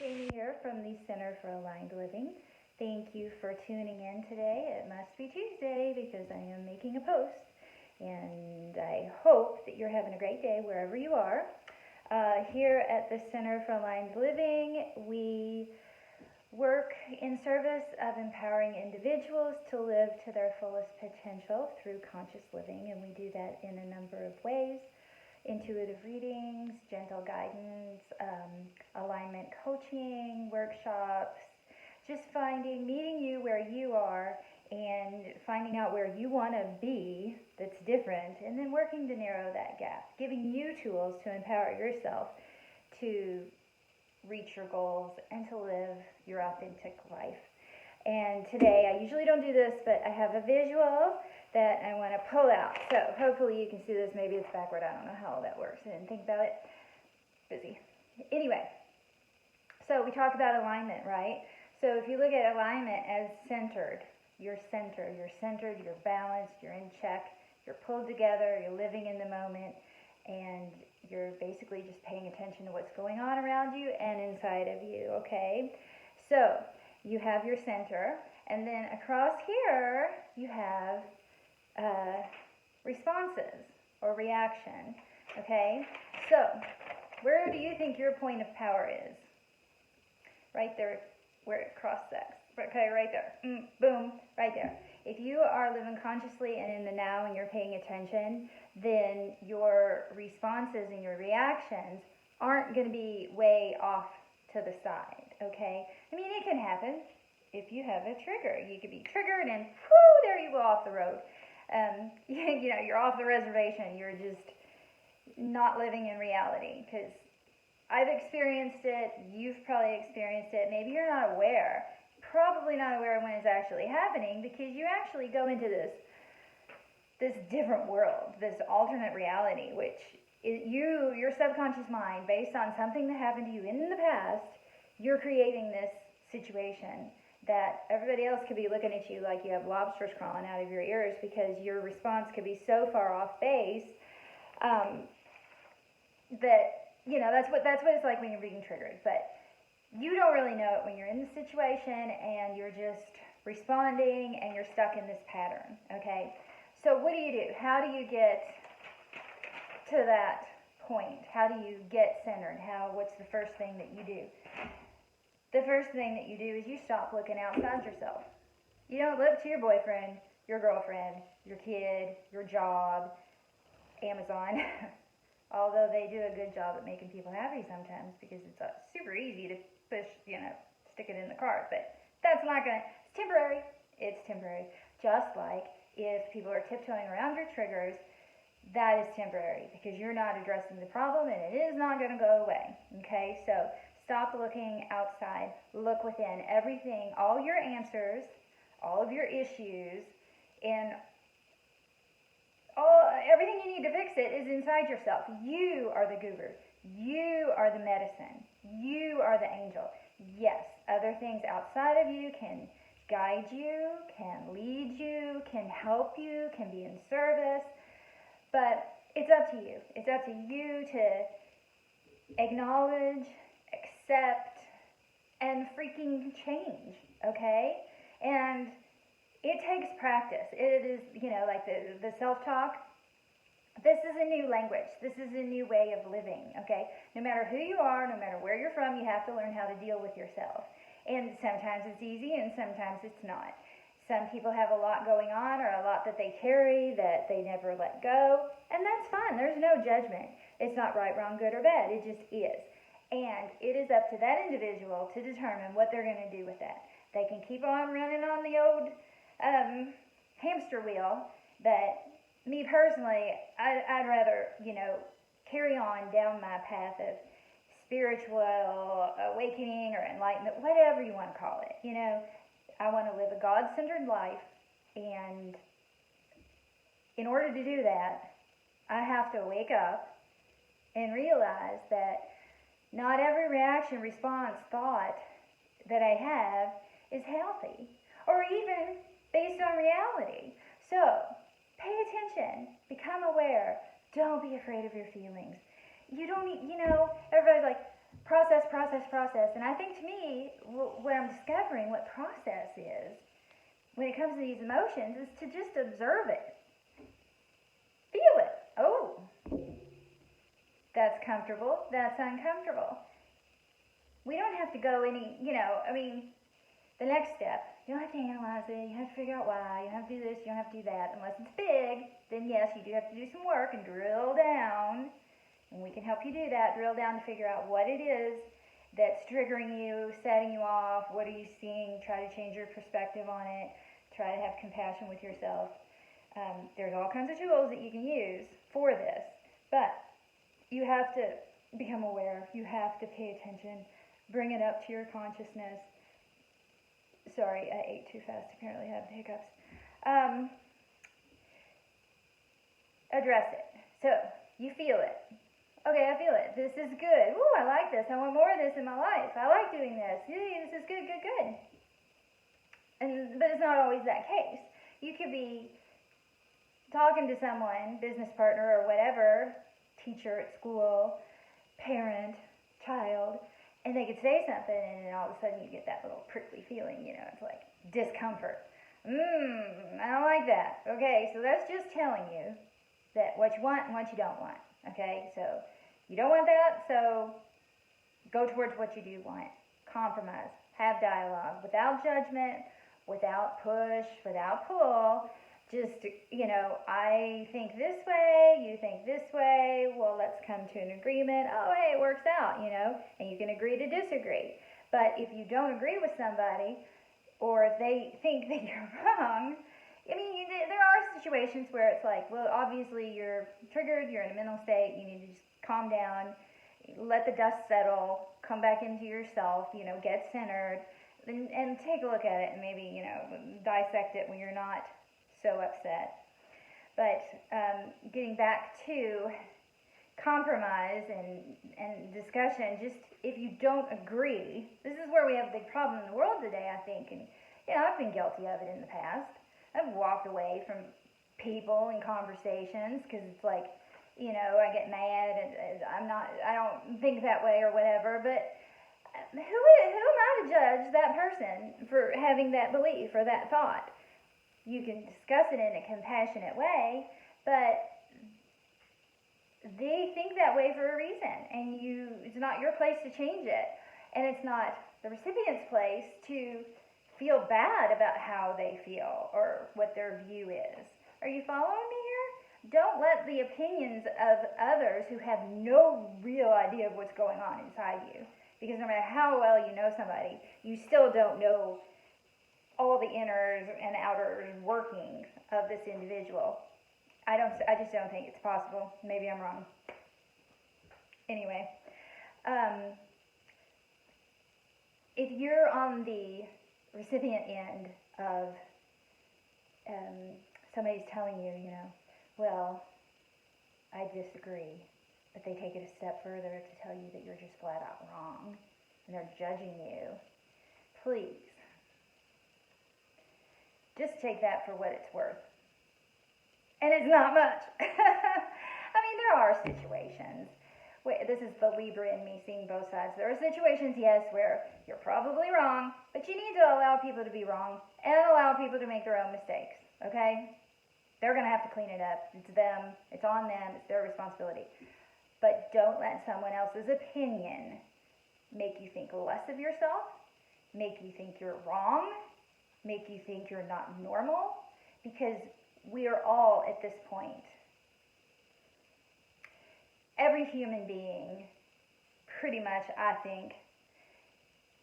Jamie here from the Center for Aligned Living. Thank you for tuning in today. It must be Tuesday because I am making a post, and I hope that you're having a great day wherever you are. Here at the Center for Aligned Living, we work in service of empowering individuals to live to their fullest potential through conscious living, and we do that in a number of ways. Intuitive readings, gentle guidance, alignment coaching, workshops, just meeting you where you are and finding out where you want to be that's different, and then working to narrow that gap, giving you tools to empower yourself to reach your goals and to live your authentic life. And today, I usually don't do this, but I have a visual that I want to pull out. So hopefully you can see this. Maybe it's backward. I don't know how all that works. I didn't think about it. Busy. Anyway, so we talk about alignment, right? So if you look at alignment as centered, you're centered, you're balanced, you're in check, you're pulled together, you're living in the moment, and you're basically just paying attention to what's going on around you and inside of you, okay? So you have your center, and then across here you have responses or reaction, okay? So where do you think your point of power is? Right there where it cross-sects. Okay, right there. Boom, right there. If you are living consciously and in the now and you're paying attention, then your responses and your reactions aren't going to be way off to the side, okay? I mean, it can happen if you have a trigger. You could be triggered and whoo, there you go off the road. You're off the reservation. You're just not living in reality, because I've experienced it. You've probably experienced it. Maybe you're not aware. Probably not aware when it's actually happening, because you actually go into this different world, this alternate reality, which is your subconscious mind, based on something that happened to you in the past, you're creating this situation that everybody else could be looking at you like you have lobsters crawling out of your ears, because your response could be so far off base that, that's what it's like when you're being triggered. But you don't really know it when you're in the situation and you're just responding and you're stuck in this pattern, okay? So what do you do? How do you get to that point? How do you get centered? What's the first thing that you do? The first thing that you do is you stop looking outside yourself. You don't look to your boyfriend, your girlfriend, your kid, your job, Amazon, although they do a good job at making people happy sometimes, because it's super easy to push, stick it in the cart. But that's not going to, it's temporary. It's temporary. Just like if people are tiptoeing around your triggers, that is temporary, because you're not addressing the problem and it is not going to go away, okay? So stop looking outside. Look within. Everything, all your answers, all of your issues, and everything you need to fix it is inside yourself. You are the goober. You are the medicine. You are the angel. Yes, other things outside of you can guide you, can lead you, can help you, can be in service, but it's up to you. It's up to you to acknowledge, accept, and freaking change, okay? And it takes practice. It is, like the self-talk. This is a new language. This is a new way of living, okay? No matter who you are, no matter where you're from, you have to learn how to deal with yourself. And sometimes it's easy and sometimes it's not. Some people have a lot going on, or a lot that they carry that they never let go, and that's fine. There's no judgment. It's not right, wrong, good, or bad. It just is. And it is up to that individual to determine what they're going to do with that. They can keep on running on the old hamster wheel, but me personally, I'd rather, carry on down my path of spiritual awakening or enlightenment, whatever you want to call it. I want to live a God-centered life, and in order to do that, I have to wake up and realize that not every reaction, response, thought that I have is healthy, or even based on reality. So pay attention, become aware, don't be afraid of your feelings. You don't need, everybody's like, process, process, process. And I think to me, what I'm discovering, what process is, when it comes to these emotions, is to just observe it. Feel it. Oh, that's comfortable. That's uncomfortable. We don't have to go any, the next step. You don't have to analyze it. You have to figure out why. You don't have to do this. You don't have to do that. Unless it's big, then yes, you do have to do some work and drill down. And we can help you do that. Drill down to figure out what it is that's triggering you, setting you off. What are you seeing? Try to change your perspective on it. Try to have compassion with yourself. There's all kinds of tools that you can use for this. But you have to become aware. You have to pay attention. Bring it up to your consciousness. Sorry, I ate too fast. Apparently I have the hiccups. Address it. So, you feel it. Okay, I feel it. This is good. Ooh, I like this. I want more of this in my life. I like doing this. Yay, this is good, good, good. But it's not always that case. You could be talking to someone, business partner or whatever, teacher at school, parent, child, and they could say something, and then all of a sudden you get that little prickly feeling, it's like discomfort. I don't like that. Okay, so that's just telling you that what you want and what you don't want. Okay, so you don't want that, so go towards what you do want. Compromise. Have dialogue without judgment, without push, without pull. Just, I think this way, you think this way, well, let's come to an agreement. Oh, hey, it works out, and you can agree to disagree. But if you don't agree with somebody, or if they think that you're wrong, there are situations where it's like, well, obviously you're triggered, you're in a mental state, you need to just calm down, let the dust settle, come back into yourself, get centered, and take a look at it and maybe, dissect it when you're not so upset. But getting back to compromise and discussion, just if you don't agree, this is where we have a big problem in the world today, I think. And I've been guilty of it in the past. I've walked away from people and conversations because it's like, I get mad and I don't think that way or whatever. But who am I to judge that person for having that belief or that thought? You can discuss it in a compassionate way, but they think that way for a reason, and it's not your place to change it, and it's not the recipient's place to feel bad about how they feel or what their view is. Are you following me here? Don't let the opinions of others who have no real idea of what's going on inside you, because no matter how well you know somebody, you still don't know all the inners and outers workings of this individual. I just don't think it's possible. Maybe I'm wrong. Anyway, if you're on the recipient end of somebody's telling you, well, I disagree, but they take it a step further to tell you that you're just flat out wrong and they're judging you, please, just take that for what it's worth. And it's not much. There are situations. This is the Libra in me seeing both sides. There are situations, yes, where you're probably wrong, but you need to allow people to be wrong and allow people to make their own mistakes, okay? They're going to have to clean it up. It's them. It's on them. It's their responsibility. But don't let someone else's opinion make you think less of yourself, make you think you're wrong, make you think you're not normal, because we are all at this point. Every human being, pretty much, I think,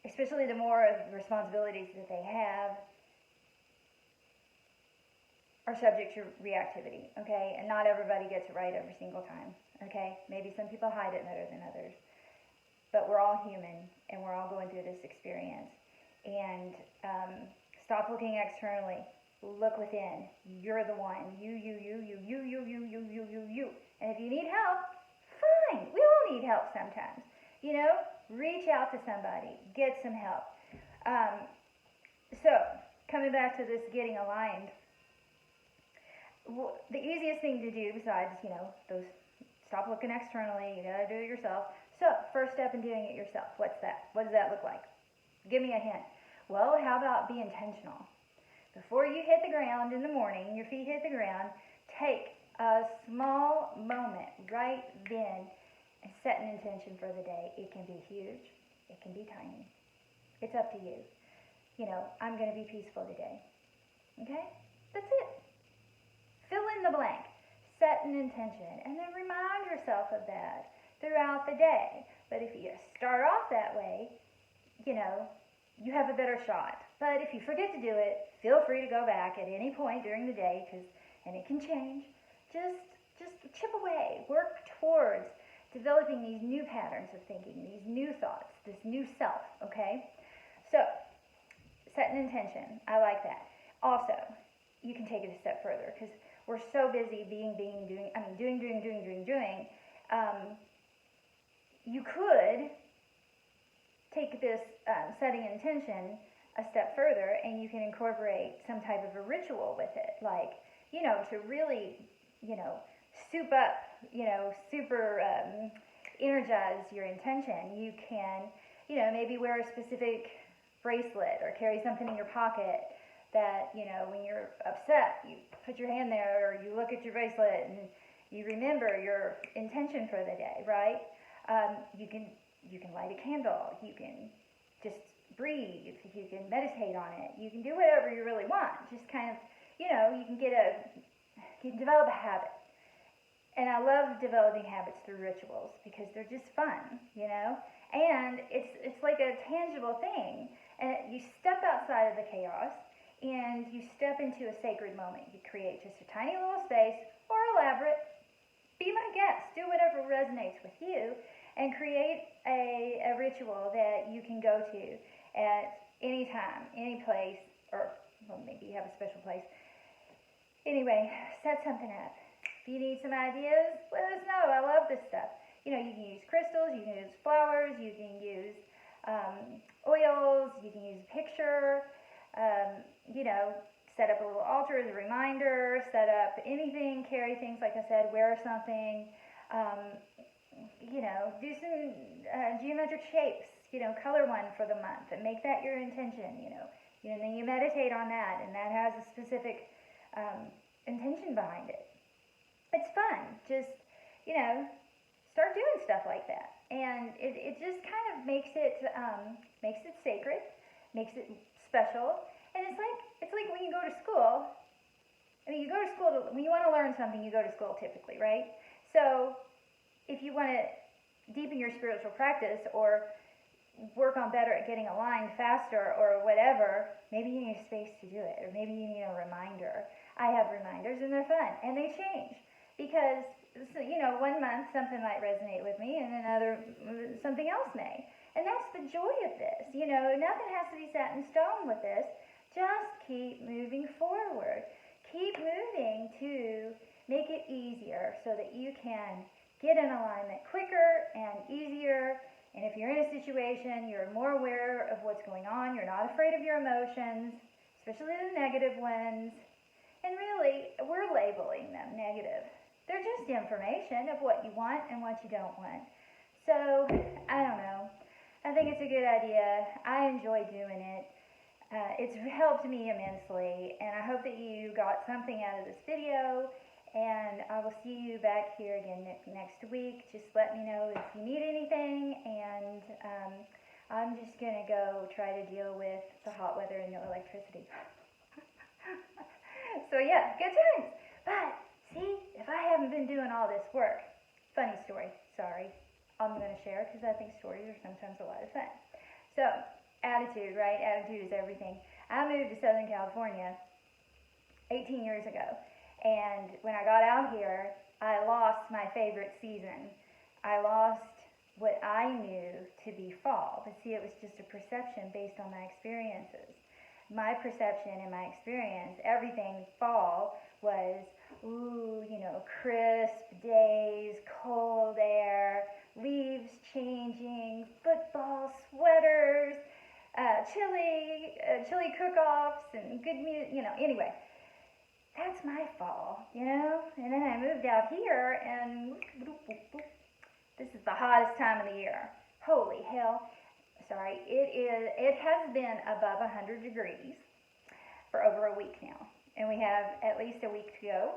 especially the more responsibilities that they have, are subject to reactivity, okay? And not everybody gets it right every single time, okay? Maybe some people hide it better than others. But we're all human, and we're all going through this experience. And stop looking externally. Look within. You're the one. You. And if you need help, fine. We all need help sometimes. Reach out to somebody. Get some help. So, coming back to this getting aligned, the easiest thing to do besides, those stop looking externally, you gotta do it yourself, So, first step in doing it yourself. What's that? What does that look like? Give me a hint. Well, how about be intentional? Before you hit the ground in the morning, your feet hit the ground, take a small moment right then and set an intention for the day. It can be huge. It can be tiny. It's up to you. I'm going to be peaceful today. Okay? That's it. Fill in the blank. Set an intention. And then remind yourself of that throughout the day. But if you start off that way, you have a better shot. But if you forget to do it, feel free to go back at any point during the day, and it can change. Just chip away. Work towards developing these new patterns of thinking, these new thoughts, this new self, okay? So, set an intention. I like that. Also, you can take it a step further because we're so busy doing. You could take this setting an intention a step further, and you can incorporate some type of a ritual with it, like, to really, soup up, super energize your intention. You can, maybe wear a specific bracelet or carry something in your pocket that, when you're upset, you put your hand there, or you look at your bracelet and you remember your intention for the day, right? You can light a candle. You can just breathe. You can meditate on it. You can do whatever you really want. Just kind of, you can develop a habit. And I love developing habits through rituals because they're just fun, and it's like a tangible thing. And you step outside of the chaos and you step into a sacred moment. You create just a tiny little space, or elaborate. Be my guest. Do whatever resonates with you, and create a ritual that you can go to at any time, any place, or maybe you have a special place. Anyway, set something up. If you need some ideas, let us know. I love this stuff. You can use crystals, you can use flowers, you can use oils, you can use a picture, set up a little altar as a reminder, set up anything, carry things, like I said, wear something, do some geometric shapes, color one for the month and make that your intention, and then you meditate on that, and that has a specific intention behind it. It's fun. Just, start doing stuff like that. And it just kind of makes it sacred, makes it special. And it's like when you go to school. You go to school when you want to learn something, you go to school typically, right? So if you want to deepen your spiritual practice or work on better at getting aligned faster or whatever, maybe you need a space to do it, or maybe you need a reminder. I have reminders, and they're fun, and they change because, 1 month something might resonate with me, and another something else may. And that's the joy of this. Nothing has to be set in stone with this. Just keep moving forward. Keep moving to make it easier so that you can get in alignment quicker and easier. And if you're in a situation, you're more aware of what's going on. You're not afraid of your emotions, especially the negative ones. And really, we're labeling them negative. They're just information of what you want and what you don't want. So, I don't know. I think it's a good idea. I enjoy doing it. It's helped me immensely, and I hope that you got something out of this video, and I will see you back here again next week. Just let me know if you need anything, and I'm just going to go try to deal with the hot weather and no electricity. So yeah, good times. But, see, if I haven't been doing all this work, funny story, sorry, I'm going to share because I think stories are sometimes a lot of fun. So, attitude, right? Attitude is everything. I moved to Southern California 18 years ago, and when I got out here, I lost my favorite season. I lost what I knew to be fall, but see, it was just a perception based on my experiences. My perception and my experience, everything fall was, crisp days, cold air, leaves changing, football, sweaters, chili cook-offs, and good music, anyway. That's my fall, And then I moved out here, and This is the hottest time of the year. Holy hell. Sorry, it has been above 100 degrees for over a week now. And we have at least a week to go.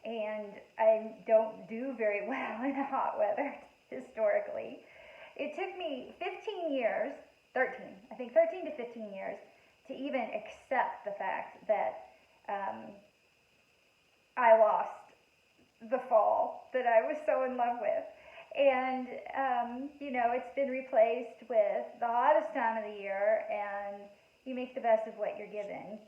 And I don't do very well in hot weather historically. It took me 15 years, 13 to 15 years to even accept the fact that I lost the fall that I was so in love with. And, it's been replaced with the hottest time of the year, and you make the best of what you're given.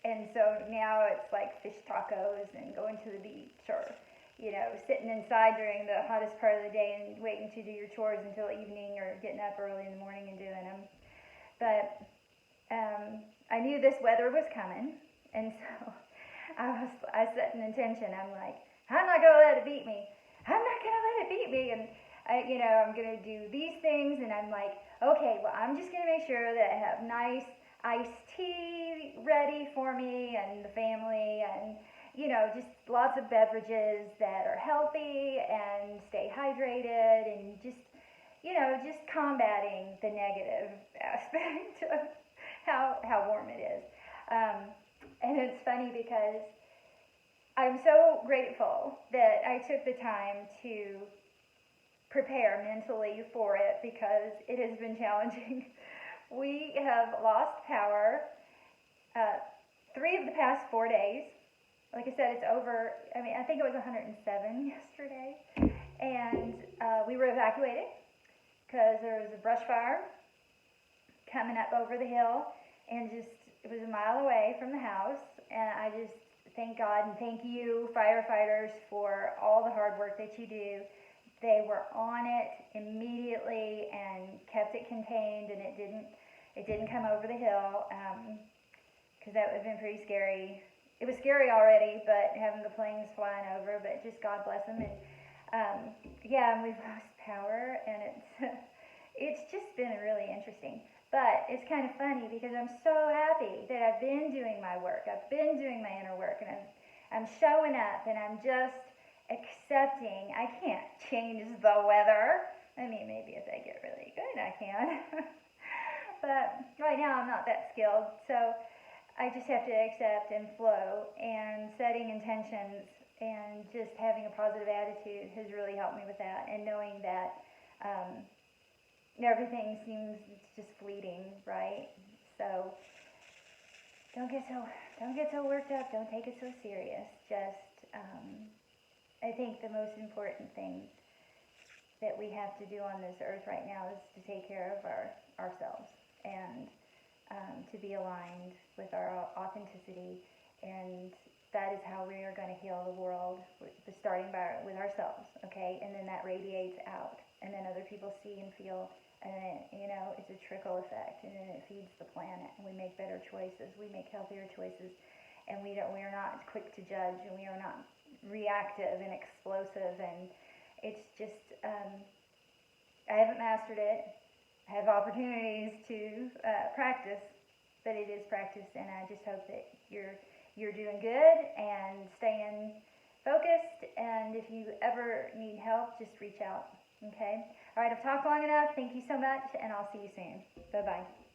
And so now it's like fish tacos and going to the beach, or, sitting inside during the hottest part of the day and waiting to do your chores until evening, or getting up early in the morning and doing them. But I knew this weather was coming, and so I set an intention. I'm like, I'm not going to let it beat me. I'm not going to let it beat me. And I'm going to do these things, and I'm like, okay, well, I'm just going to make sure that I have nice iced tea ready for me and the family, and just lots of beverages that are healthy and stay hydrated, and just combating the negative aspect of how warm it is. And it's funny because I'm so grateful that I took the time to prepare mentally for it, because it has been challenging. We have lost power 3 of the past 4 days. Like I said, it's over, I think it was 107 yesterday. And we were evacuated because there was a brush fire coming up over the hill, and it was a mile away from the house. And I just thank God and thank you, firefighters, for all the hard work that you do. They were on it immediately and kept it contained, and it didn't come over the hill, because that would have been pretty scary. It was scary already, but having the planes flying over, but just God bless them. And and we've lost power, and it's just been really interesting. But it's kind of funny because I'm so happy that I've been doing my work. I've been doing my inner work, and I'm showing up, and I'm just accepting. I can't change the weather. Maybe if I get really good, I can. But right now I'm not that skilled, so I just have to accept and flow, and setting intentions and just having a positive attitude has really helped me with that, and knowing that everything seems just fleeting, right? So don't get so worked up. Don't take it so serious. Just I think the most important thing that we have to do on this earth right now is to take care of ourselves, and to be aligned with our authenticity, and that is how we are going to heal the world, starting with ourselves, okay? And then that radiates out, and then other people see and feel, and then, it's a trickle effect, and then it feeds the planet, and we make better choices, we make healthier choices, and we are not quick to judge, and we are not reactive and explosive, and it's just, I haven't mastered it. I have opportunities to practice, but it is practice, and I just hope that you're doing good and staying focused, and if you ever need help, just reach out, okay? All right, I've talked long enough. Thank you so much, and I'll see you soon. Bye-bye.